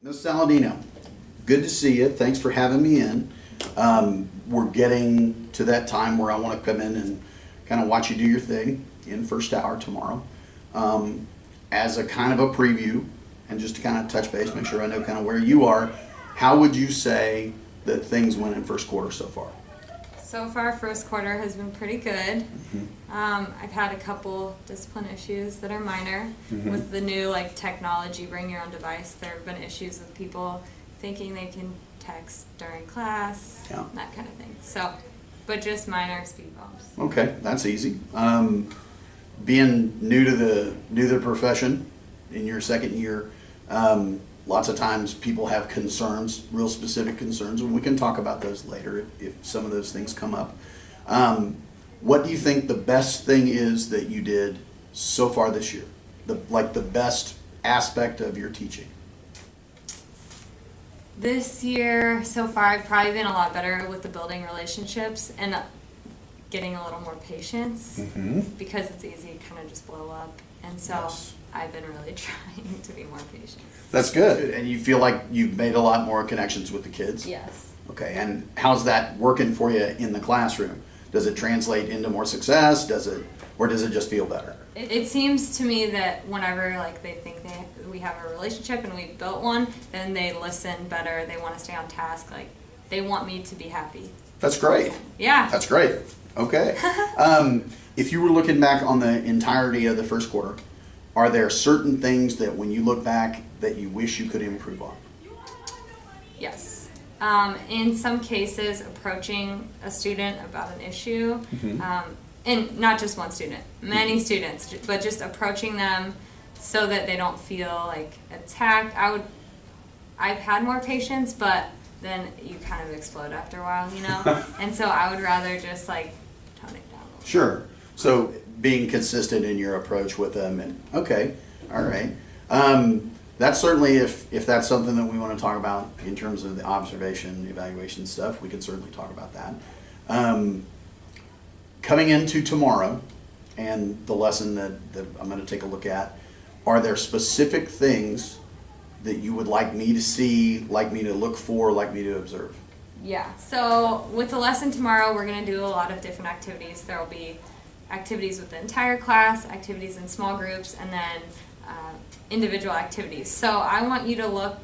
Ms. Saladino, good to see you. Thanks for having me in. We're getting to that time where I want to come in and kind of watch you do your thing in first hour tomorrow. As a kind of a preview and just to kind of touch base, make sure I know kind of where you are, how would you say that things went in first quarter so far? So far, first quarter has been pretty good. I've had a couple discipline issues that are minor. With the new technology, bring your own device, there have been issues with people thinking they can text during class, Yeah. that kind of thing. So, but just minor speed bumps. Okay, that's easy. Being new to the profession in your second year, lots of times people have concerns, real specific concerns, and we can talk about those later if some of those things come up. What do you think the best thing is that you did so far this year? The best aspect of your teaching? This year, so far, I've probably been a lot better with the building relationships and getting a little more patience because it's easy to kind of just blow up. And so Yes. I've been really trying to be more patient. That's good. And you feel like you've made a lot more connections with the kids? Yes. Okay, and how's that working for you in the classroom? Does it translate into more success? Or does it just feel better? It seems to me that whenever they think we have a relationship and we've built one, then they listen better. They want to stay on task. They want me to be happy. That's great. Yeah. That's great. Okay. If you were looking back on the entirety of the first quarter, are there certain things that when you look back that you wish you could improve on? Yes. In some cases, approaching a student about an issue, and not just one student, many students, but just approaching them so that they don't feel attacked. I've had more patience, but then you kind of explode after a while, and so I would rather just tone it down a little. Sure. So being consistent in your approach with them, and okay, all right. That's certainly if that's something that we want to talk about in terms of the observation, evaluation stuff, we can certainly talk about that. Coming into tomorrow and the lesson that I'm going to take a look at, are there specific things that you would like me to see, like me to look for, like me to observe? Yeah, so with the lesson tomorrow, we're going to do a lot of different activities. There will be activities with the entire class, activities in small groups, and then individual activities. So I want you to look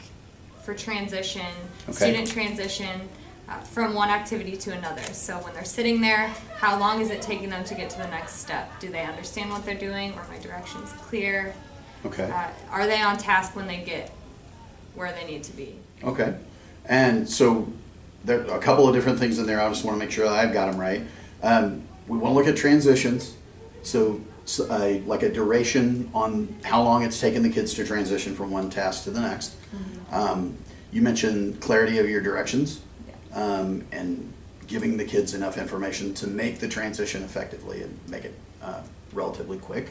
for transition, student transition from one activity to another. So when they're sitting there, how long is it taking them to get to the next step? Do they understand what they're doing? Are my directions clear? Okay. Are they on task when they get where they need to be? Okay. And so there are a couple of different things in there. I just want to make sure that I've got them right. We want to look at transitions. So like a duration on how long it's taken the kids to transition from one task to the next. You mentioned clarity of your directions and giving the kids enough information to make the transition effectively and make it relatively quick.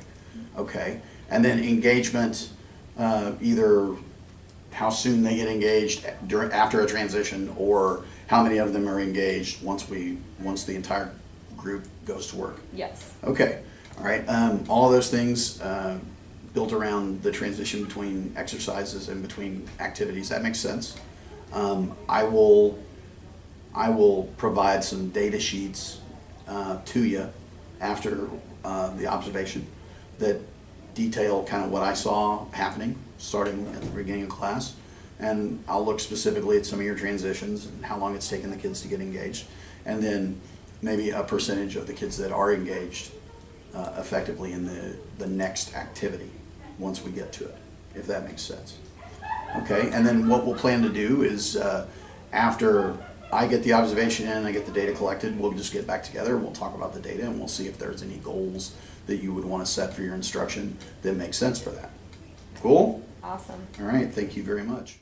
Okay. And then engagement, either how soon they get engaged after a transition or how many of them are engaged once the entire group goes to work. Yes. Okay. All right. All of those things built around the transition between exercises and between activities. That makes sense. I will provide some data sheets to you after the observation that detail kind of what I saw happening starting at the beginning of class. And I'll look specifically at some of your transitions and how long it's taken the kids to get engaged. And then maybe a percentage of the kids that are engaged effectively in the next activity once we get to it, if that makes sense. Okay, and then what we'll plan to do is after I get the observation in, I get the data collected, we'll just get back together, we'll talk about the data, and we'll see if there's any goals that you would want to set for your instruction that make sense for that. Cool? Awesome. All right, thank you very much.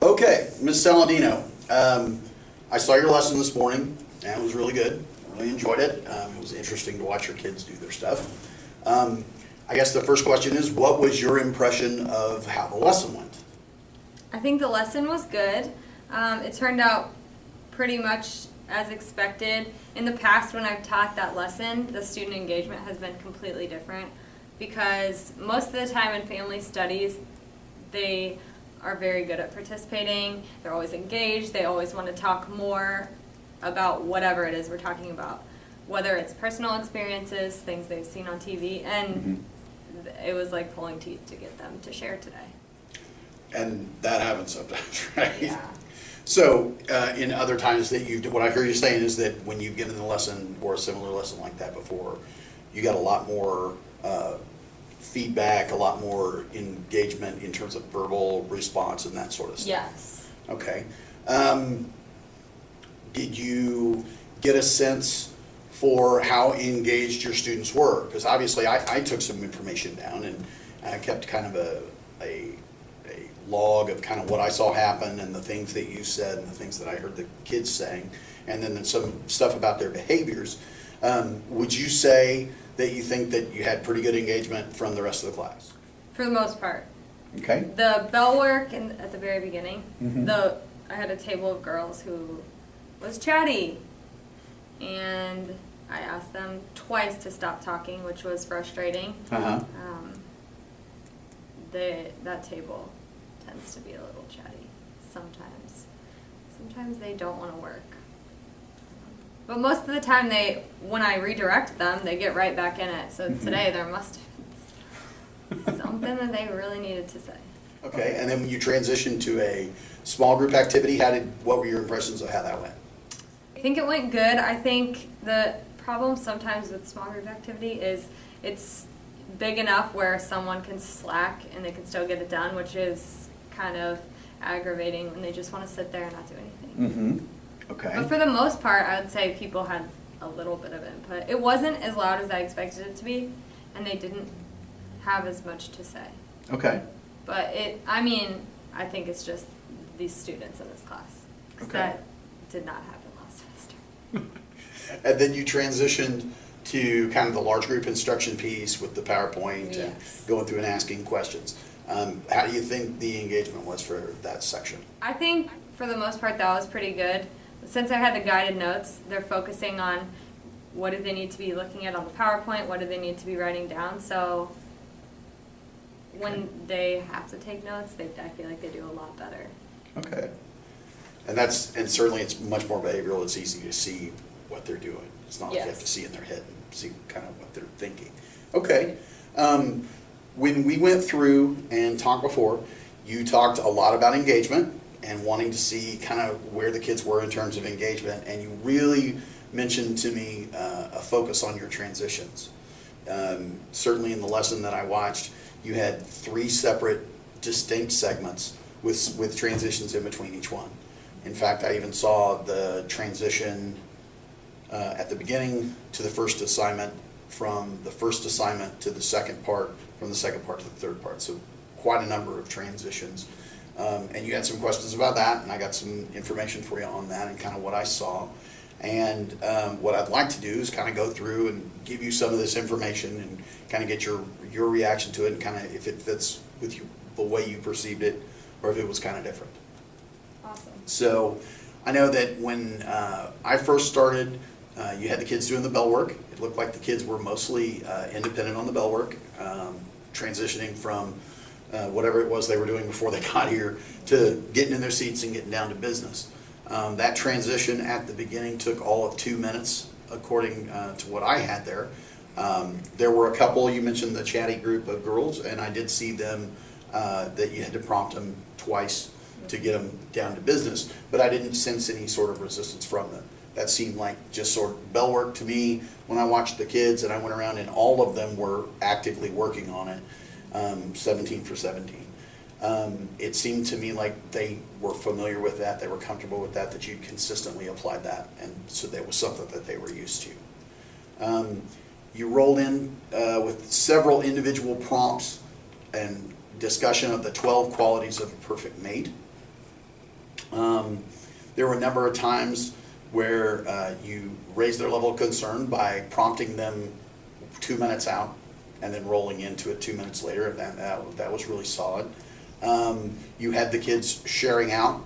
Okay, Ms. Saladino, I saw your lesson this morning, and it was really good. I really enjoyed it. It was interesting to watch your kids do their stuff. I guess the first question is, what was your impression of how the lesson went? I think the lesson was good. It turned out pretty much as expected. In the past, when I've taught that lesson, the student engagement has been completely different because most of the time in family studies, they are very good at participating. They're always engaged. They always want to talk more about whatever it is we're talking about, whether it's personal experiences, things they've seen on TV, and it was like pulling teeth to get them to share today. And that happens sometimes, right? Yeah. So, in other times that what I hear you saying is that when you've given a lesson or a similar lesson like that before, you got a lot more feedback, a lot more engagement in terms of verbal response and that sort of stuff. Yes. Okay. Did you get a sense for how engaged your students were? Because obviously I took some information down and I kept kind of a log of kind of what I saw happen and the things that you said and the things that I heard the kids saying, and then some stuff about their behaviors. Would you say that you think that you had pretty good engagement from the rest of the class? For the most part. Okay. The bell work at the very beginning, I had a table of girls who was chatty, and I asked them twice to stop talking, which was frustrating. Uh-huh. That table tends to be a little chatty sometimes. Sometimes they don't want to work. But most of the time, when I redirect them, they get right back in it. So today there must have been something that they really needed to say. Okay, and then when you transitioned to a small group activity, what were your impressions of how that went? I think it went good. I think the problem sometimes with small group activity is it's big enough where someone can slack and they can still get it done, which is kind of aggravating when they just want to sit there and not do anything. Okay. But for the most part, I would say people had a little bit of input. It wasn't as loud as I expected it to be, and they didn't have as much to say. Okay. But I think it's just these students in this class. 'Cause Okay. that did not happen last semester. And then you transitioned to kind of the large group instruction piece with the PowerPoint and Yes. going through and asking questions. How do you think the engagement was for that section? I think for the most part that was pretty good. Since I had the guided notes, they're focusing on what do they need to be looking at on the PowerPoint, what do they need to be writing down. So when they have to take notes, I feel like they do a lot better. Okay. And certainly it's much more behavioral. It's easy to see what they're doing. It's not like you have Yes. to see in their head and see kind of what they're thinking. Okay. When we went through and talked before, you talked a lot about engagement and wanting to see kind of where the kids were in terms of engagement, and you really mentioned to me a focus on your transitions. Certainly in the lesson that I watched, you had 3 separate distinct segments with transitions in between each one. In fact, I even saw the transition at the beginning to the first assignment, from the first assignment to the second part, from the second part to the third part. So quite a number of transitions. And you had some questions about that, and I got some information for you on that and kind of what I saw. And what I'd like to do is kind of go through and give you some of this information and kind of get your reaction to it, and kind of if it fits with you, the way you perceived it, or if it was kind of different. Awesome. So I know that when I first started, you had the kids doing the bell work. It looked like the kids were mostly independent on the bell work, transitioning from whatever it was they were doing before they got here to getting in their seats and getting down to business. That transition at the beginning took all of 2 minutes, according to what I had there. There were a couple, you mentioned the chatty group of girls, and I did see them, that you had to prompt them twice to get them down to business, but I didn't sense any sort of resistance from them. That seemed like just sort of bell work to me when I watched the kids, and I went around and all of them were actively working on it, 17 for 17. It seemed to me like they were familiar with that, they were comfortable with that, that you'd consistently applied that, and so that was something that they were used to. You rolled in with several individual prompts and discussion of the 12 qualities of a perfect mate. There were a number of times where you raised their level of concern by prompting them 2 minutes out and then rolling into it 2 minutes later. That was really solid. You had the kids sharing out.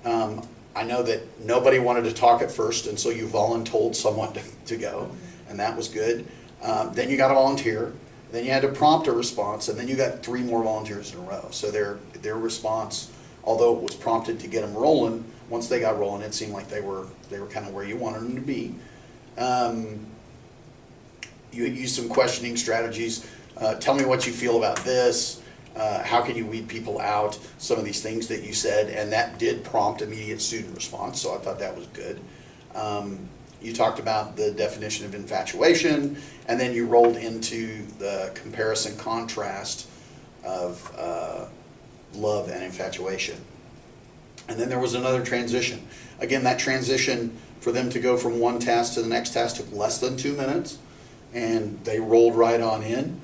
I know that nobody wanted to talk at first, and so you voluntold someone to go, and that was good. Then you got a volunteer, then you had to prompt a response, and then you got 3 more volunteers in a row. So their response, although it was prompted to get them rolling, once they got rolling, it seemed like they were kind of where you wanted them to be. You had used some questioning strategies. Tell me what you feel about this. How can you weed people out? Some of these things that you said, and that did prompt immediate student response, so I thought that was good. You talked about the definition of infatuation, and then you rolled into the comparison contrast of love and infatuation. And then there was another transition. Again, that transition for them to go from one task to the next task took less than 2 minutes, and they rolled right on in.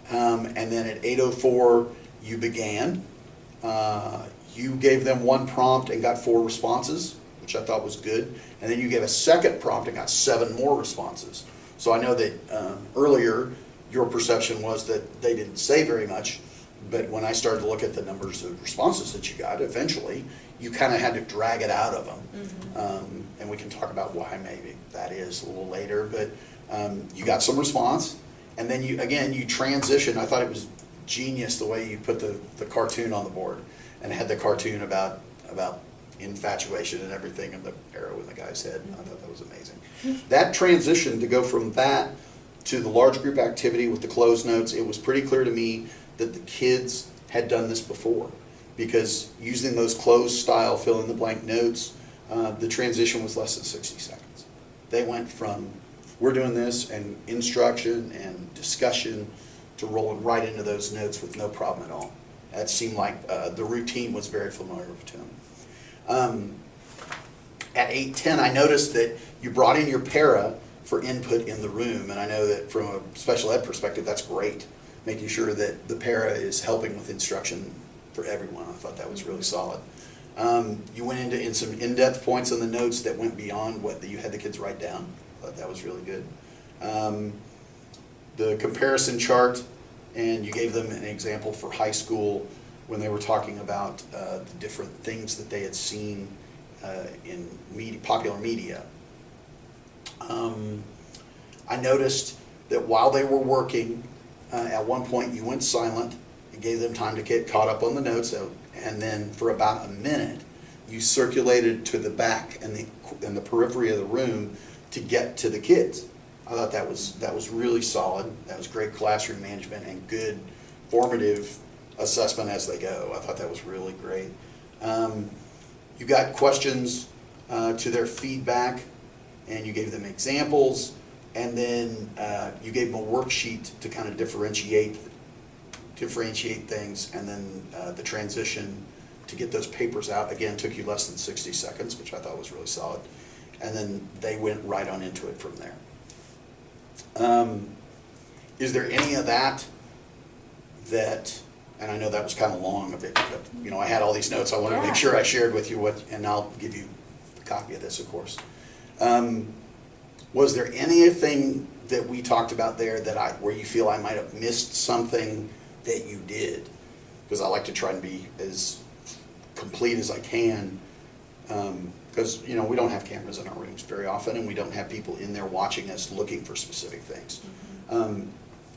And then at 8:04, you began. You gave them 1 prompt and got 4 responses, which I thought was good. And then you gave a second prompt and got 7 more responses. So I know that earlier your perception was that they didn't say very much, but when I started to look at the numbers of responses that you got, eventually you kind of had to drag it out of them. And we can talk about why maybe that is a little later, but you got some response, and then you transitioned. I thought it was genius the way you put the cartoon on the board and had the cartoon about infatuation and everything, and the arrow in the guy's head. I thought that was amazing. That transition to go from that to the large group activity with the closed notes, it was pretty clear to me that the kids had done this before, because using those closed style fill in the blank notes, the transition was less than 60 seconds. They went from we're doing this and instruction and discussion to rolling right into those notes with no problem at all. That seemed like the routine was very familiar to them. At 8:10, I noticed that you brought in your para for input in the room, and I know that from a special ed perspective, that's great, making sure that the para is helping with instruction for everyone. I thought that was really solid. You went into some in-depth points on the notes that went beyond what you had the kids write down. I thought that was really good. The comparison chart, and you gave them an example for high school when they were talking about the different things that they had seen in popular media. I noticed that while they were working, at one point you went silent and gave them time to get caught up on the notes, and then for about a minute you circulated to the back and the periphery of the room to get to the kids. I thought that was really solid. That was great classroom management and good formative assessment as they go. I thought that was really great. You got questions to their feedback, and you gave them examples, and then you gave them a worksheet to kind of differentiate things, and then the transition to get those papers out, again, took you less than 60 seconds, which I thought was really solid. And then they went right on into it from there. Is there any of that, and I know that was kind of long a bit, but I had all these notes. I wanted to make sure I shared with you and I'll give you a copy of this, of course. Was there anything that we talked about there where you feel I might have missed something that you did? Because I like to try and be as complete as I can. Because we don't have cameras in our rooms very often, and we don't have people in there watching us looking for specific things.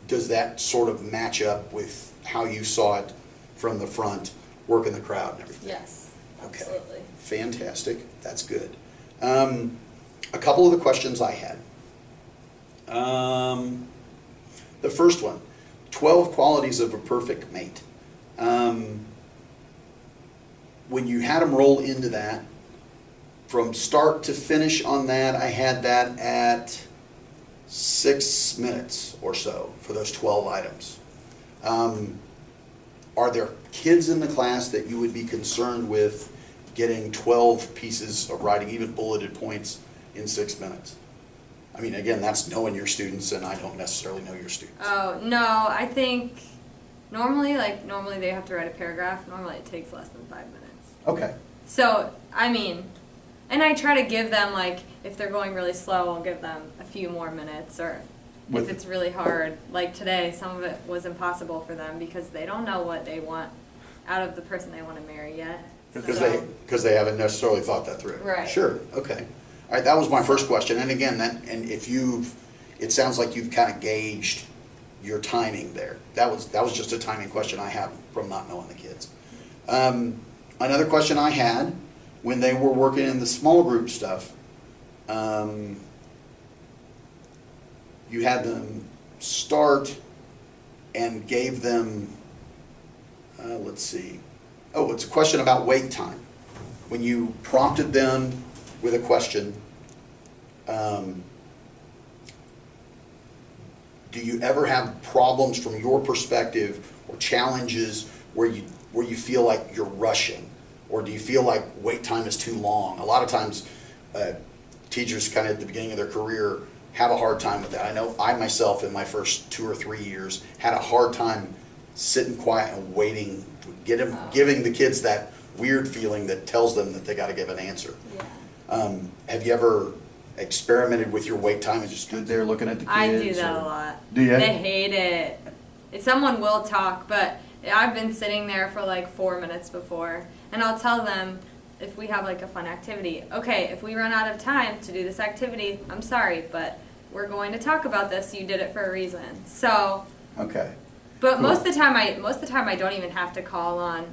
Does that sort of match up with how you saw it from the front, working the crowd and everything? Yes, Okay. absolutely. Fantastic. That's good. A couple of the questions I had. The first one, 12 qualities of a perfect mate. When you had them roll into that, from start to finish on that, I had that at 6 minutes or so for those 12 items. Are there kids in the class that you would be concerned with getting 12 pieces of writing, even bulleted points, in 6 minutes? I mean, again, that's knowing your students, and I don't necessarily know your students. Oh, no, I think normally they have to write a paragraph. Normally it takes less than 5 minutes. Okay. So, and I try to give them, if they're going really slow, I'll give them a few more minutes, or if it's really hard. Like today, some of it was impossible for them because they don't know what they want out of the person they want to marry yet. Because they haven't necessarily thought that through. Right. Sure, okay. All right, that was my first question. And again, it sounds like you've kind of gauged your timing there. That was just a timing question I have from not knowing the kids. Another question I had, when they were working in the small group stuff, you had them start and gave them, let's see, oh, it's a question about wait time. When you prompted them with a question, do you ever have problems from your perspective or challenges where you feel like you're rushing? Or do you feel like wait time is too long? A lot of times, teachers kind of at the beginning of their career have a hard time with that. I know I myself in my first 2 or 3 years had a hard time sitting quiet and waiting, giving the kids that weird feeling that tells them that they got to give an answer. Yeah. Have you ever experimented with your wait time and just Stood there looking at the kids? I do that or- a lot. Do you? They hate it. Someone will talk, but I've been sitting there for like 4 minutes before, and I'll tell them if we have like a fun activity. Okay, if we run out of time to do this activity, I'm sorry, but we're going to talk about this. You did it for a reason. So, Okay. but Cool. most of the time I don't even have to call on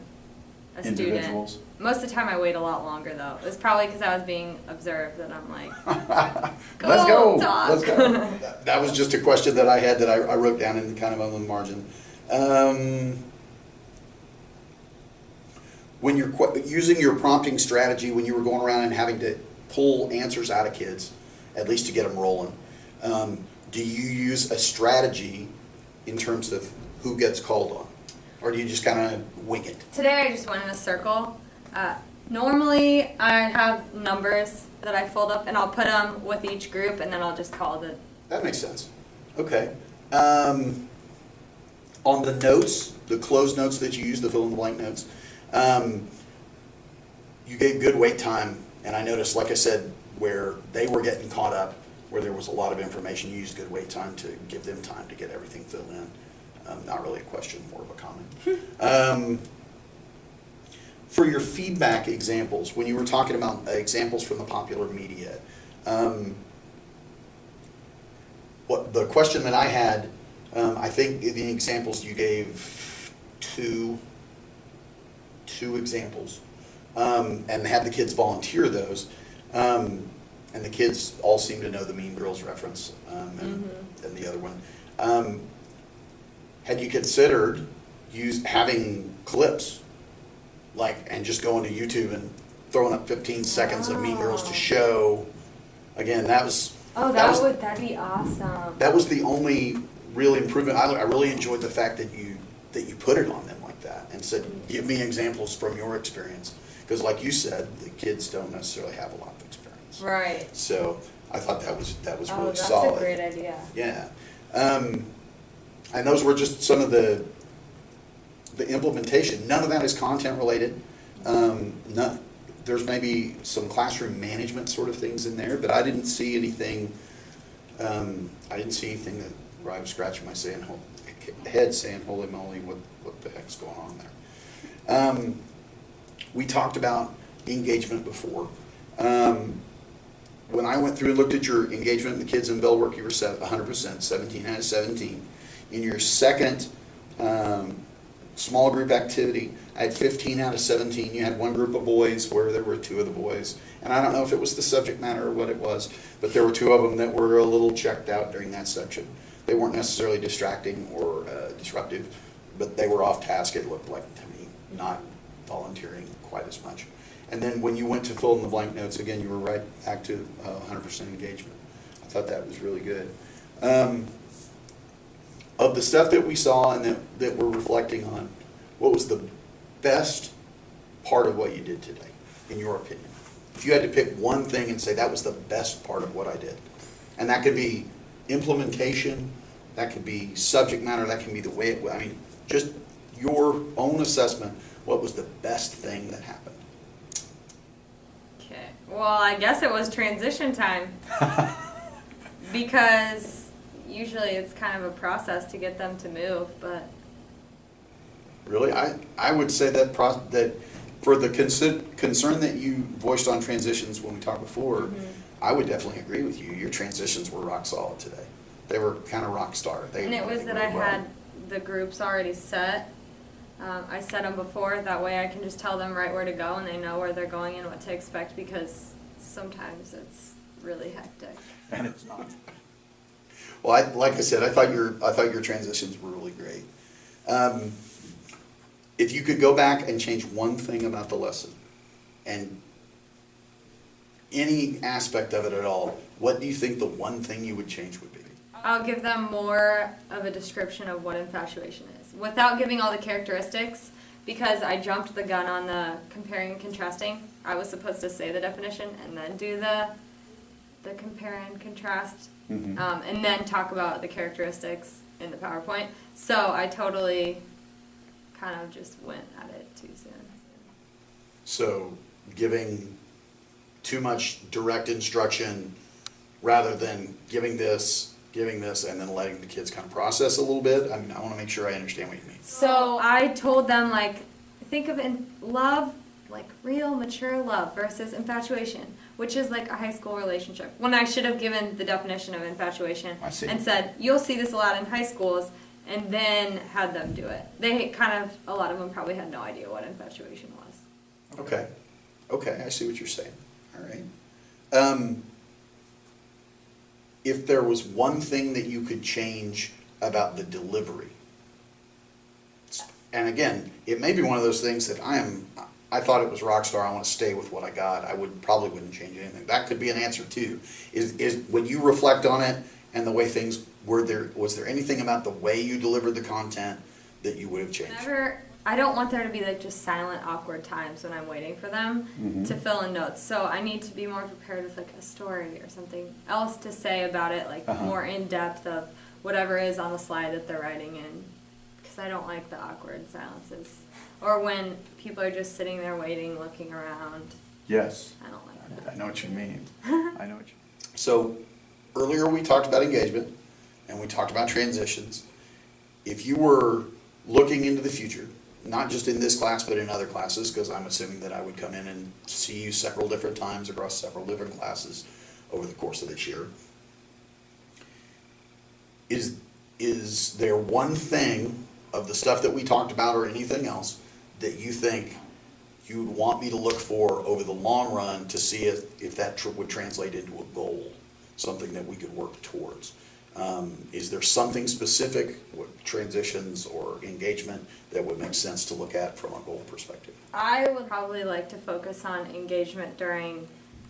a student. Individuals? Most of the time I wait a lot longer though. It was probably because I was being observed that I'm like, Let's go. talk. Let's go. That was just a question that I had that I wrote down in kind of on the margin. When you're using your prompting strategy, when you were going around and having to pull answers out of kids, at least to get them rolling, do you use a strategy in terms of who gets called on? Or do you just kind of wing it? Today I just went in a circle. Normally I have numbers that I fold up and I'll put them with each group and then I'll just call the. That makes sense. Okay. On the notes, the closed notes that you use, the fill-in-the-blank notes, you gave good wait time, and I noticed, like I said, where they were getting caught up, where there was a lot of information, you used good wait time to give them time to get everything filled in. Not really a question, more of a comment. For your feedback examples, when you were talking about examples from the popular media, what the question that I had, I think the examples you gave two examples, and had the kids volunteer those, and the kids all seem to know the Mean Girls reference, and the other one. Had you considered having clips, and just going to YouTube and throwing up 15 seconds of Mean Girls to show? Again, That'd be awesome. that was the only real improvement. I really enjoyed the fact that you put it on them like that and said, give me examples from your experience. Because like you said, the kids don't necessarily have a lot of experience. Right. So I thought that was really That's solid. a great idea. Yeah. And those were just some of the implementation. None of that is content related. There's maybe some classroom management sort of things in there, but I didn't see anything. That where I was scratching my head saying, "Holy moly, what the heck's going on there?" We talked about engagement before. When I went through and looked at your engagement in the kids in Bellwork, you were 100%, 17 out of 17. In your second small group activity, I had 15 out of 17. You had one group of boys where there were 2 of the boys. And I don't know if it was the subject matter or what it was, but there were 2 of them that were a little checked out during that section. They weren't necessarily distracting or disruptive, but they were off task, it looked like to me, not volunteering quite as much. And then when you went to fill in the blank notes, again, you were right back to 100% engagement. I thought that was really good. Of the stuff that we saw and that we're reflecting on, what was the best part of what you did today, in your opinion? If you had to pick one thing and say that was the best part of what I did, and that could be implementation, that could be subject matter, that can be the way just your own assessment, what was the best thing that happened? Okay. Well, I guess it was transition time. Because usually it's kind of a process to get them to move, but Really, I would say that for the concern that you voiced on transitions when we talked before, I would definitely agree with you. Your transitions were rock solid today. They were kind of rock star. And it was that I had the groups already set. I set them before, that way I can just tell them right where to go and they know where they're going and what to expect, because sometimes it's really hectic. And it's not. Well, like I said, I thought your transitions were really great. If you could go back and change one thing about the lesson, and any aspect of it at all, what do you think the one thing you would change would be? I'll give them more of a description of what infatuation is, without giving all the characteristics, because I jumped the gun on the comparing and contrasting. I was supposed to say the definition and then do the compare and contrast, and then talk about the characteristics in the PowerPoint. So I totally kind of just went at it too soon. So giving too much direct instruction rather than giving this, and then letting the kids kind of process a little bit. I mean, I want to make sure I understand what you mean. So I told them, like, think of love, like real mature love, versus infatuation, which is like a high school relationship. When I should have given the definition of infatuation I see. and said, you'll see this a lot in high schools, and then had them do it. They kind of, a lot of them probably had no idea what infatuation was. Okay, I see what you're saying. All right. If there was one thing that you could change about the delivery, and again, it may be one of those things that I thought it was Rockstar, I want to stay with what I got, probably wouldn't change anything. That could be an answer too. Is when you reflect on it and the way things were there, was there anything about the way you delivered the content that you would have changed? I don't want there to be like just silent, awkward times when I'm waiting for them to fill in notes. So I need to be more prepared with like a story or something else to say about it, like more in depth of whatever is on the slide that they're writing in. Because I don't like the awkward silences. Or when people are just sitting there waiting, looking around. Yes. I don't like that. I know what you mean. I know what you mean. So earlier we talked about engagement and we talked about transitions. If you were looking into the future, not just in this class but in other classes, because I'm assuming that I would come in and see you several different times across several different classes over the course of this year, is there one thing of the stuff that we talked about or anything else that you think you would want me to look for over the long run to see if that would translate into a goal, something that we could work towards? Is there something specific with transitions or engagement that would make sense to look at from a goal perspective? I would probably like to focus on engagement during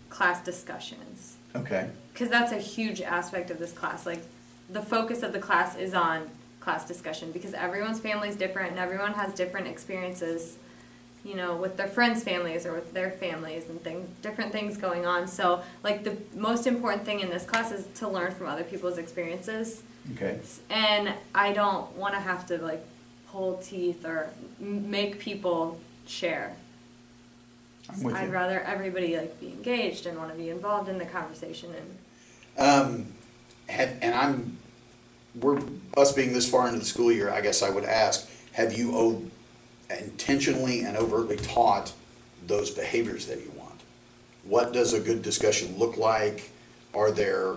class discussions. Okay. Because that's a huge aspect of this class. Like, the focus of the class is on class discussion, because everyone's family is different and everyone has different experiences, you know, with their friends' families or with their families and different things going on. So, like, the most important thing in this class is to learn from other people's experiences. Okay. And I don't want to have to, like, pull teeth or make people share. I'm with I'd you. rather everybody, like, be engaged and want to be involved in the conversation. And We're us being this far into the school year, I guess I would ask, have you intentionally and overtly taught those behaviors that you want? What does a good discussion look like? Are there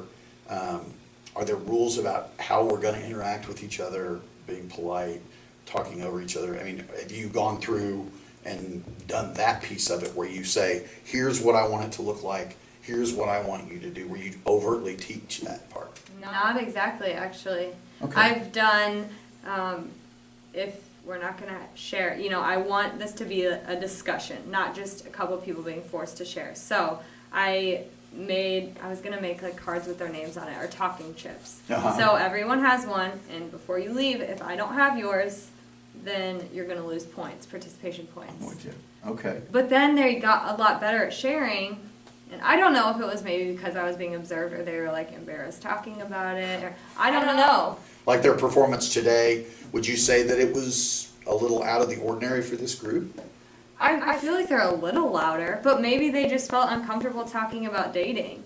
rules about how we're going to interact with each other, being polite, talking over each other? I mean, have you gone through and done that piece of it where you say, here's what I want it to look like, here's what I want you to do, where you overtly teach that part? not exactly, actually. Okay. I've done, if we're not going to share, you know, I want this to be a discussion, not just a couple people being forced to share. So I was going to make like cards with their names on it, or talking chips. So everyone has one, and before you leave, if I don't have yours, then you're going to lose points, participation points. I'm with you. Okay. But then they got a lot better at sharing, and I don't know if it was maybe because I was being observed or they were like embarrassed talking about it, or I don't know. Like their performance today, would you say that it was a little out of the ordinary for this group? I feel like they're a little louder, but maybe they just felt uncomfortable talking about dating.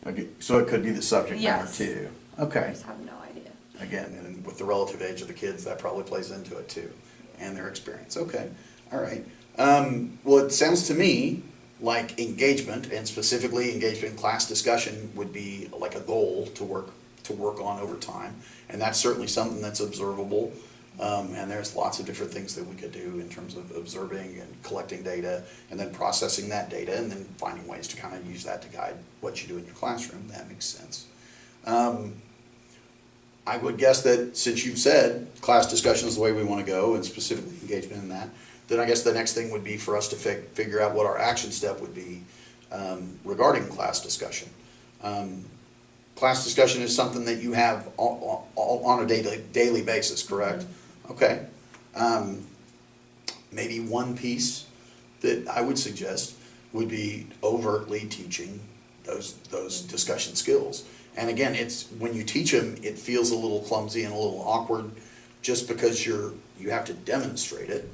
Okay. So it could be the subject matter Yes. too. I Okay. just have no idea. Again, and with the relative age of the kids, that probably plays into it too, and their experience. Okay, all right. Well, it sounds to me like engagement, and specifically engagement in class discussion, would be like a goal to work to work on over time. And that's certainly something that's observable. And there's lots of different things that we could do in terms of observing and collecting data and then processing that data and then finding ways to kind of use that to guide what you do in your classroom. That makes sense. I would guess that since you've said class discussion is the way we want to go and specifically engagement in that, then I guess the next thing would be for us to figure out what our action step would be regarding class discussion. Class discussion is something that you have all on a daily basis, correct? Okay. Maybe one piece that I would suggest would be overtly teaching those discussion skills. And again, it's when you teach them, it feels a little clumsy and a little awkward just because you have to demonstrate it.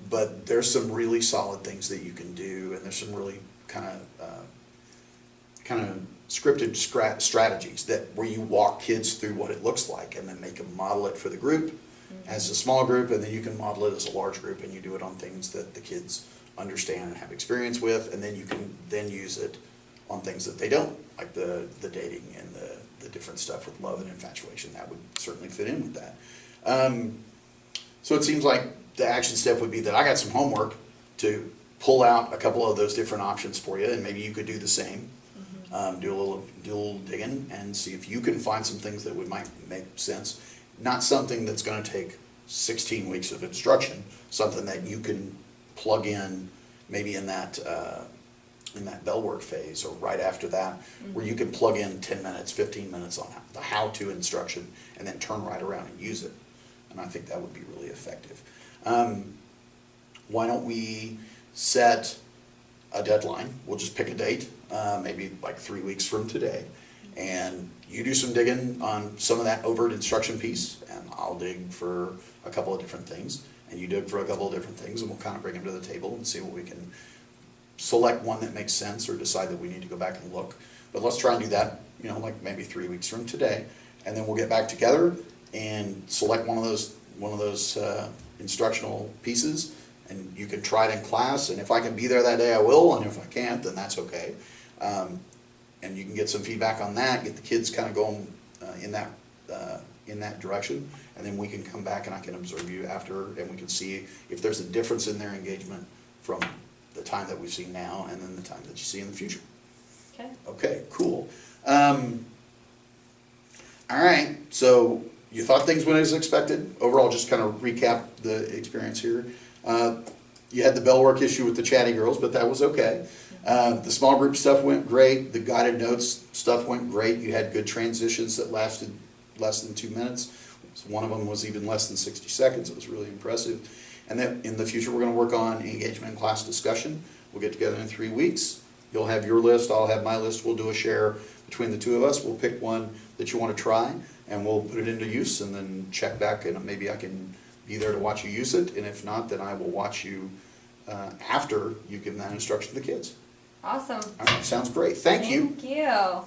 But there's some really solid things that you can do, and there's some really kind of scripted strategies that where you walk kids through what it looks like and then make them model it for the group as a small group, and then you can model it as a large group, and you do it on things that the kids understand and have experience with, and then you can then use it on things that they don't, like the dating and the different stuff with love and infatuation. That would certainly fit in with that. So it seems like the action step would be that I got some homework to pull out a couple of those different options for you, and maybe you could do the same. Do a little digging and see if you can find some things that might make sense. Not something that's going to take 16 weeks of instruction. Something that you can plug in maybe in that bell work phase or right after that, where you can plug in 10 minutes, 15 minutes on the how-to instruction, and then turn right around and use it. And I think that would be really effective. Why don't we set a deadline? We'll just pick a date, maybe like 3 weeks from today. And you do some digging on some of that overt instruction piece, and I'll dig for a couple of different things, and you dig for a couple of different things, and we'll kind of bring them to the table and see what we can select one that makes sense or decide that we need to go back and look. But let's try and do that, like maybe 3 weeks from today, and then we'll get back together and select one of those instructional pieces, and you can try it in class, and if I can be there that day, I will, and if I can't, then that's okay. And you can get some feedback on that, get the kids kind of going in that direction, and then we can come back and I can observe you after, and we can see if there's a difference in their engagement from the time that we've seen now and then the time that you see in the future. Okay. Okay, cool. All right, so you thought things went as expected. Overall, just kind of recap the experience here. You had the bell work issue with the chatty girls, but that was okay. The small group stuff went great. The guided notes stuff went great. You had good transitions that lasted less than 2 minutes. One of them was even less than 60 seconds. It was really impressive. And then in the future, we're going to work on engagement in class discussion. We'll get together in 3 weeks. You'll have your list. I'll have my list. We'll do a share between the two of us. We'll pick one that you want to try, and we'll put it into use and then check back, and maybe I can be there to watch you use it. And if not, then I will watch you after you've given that instruction to the kids. Awesome. All right, sounds great. Thank you. Thank you.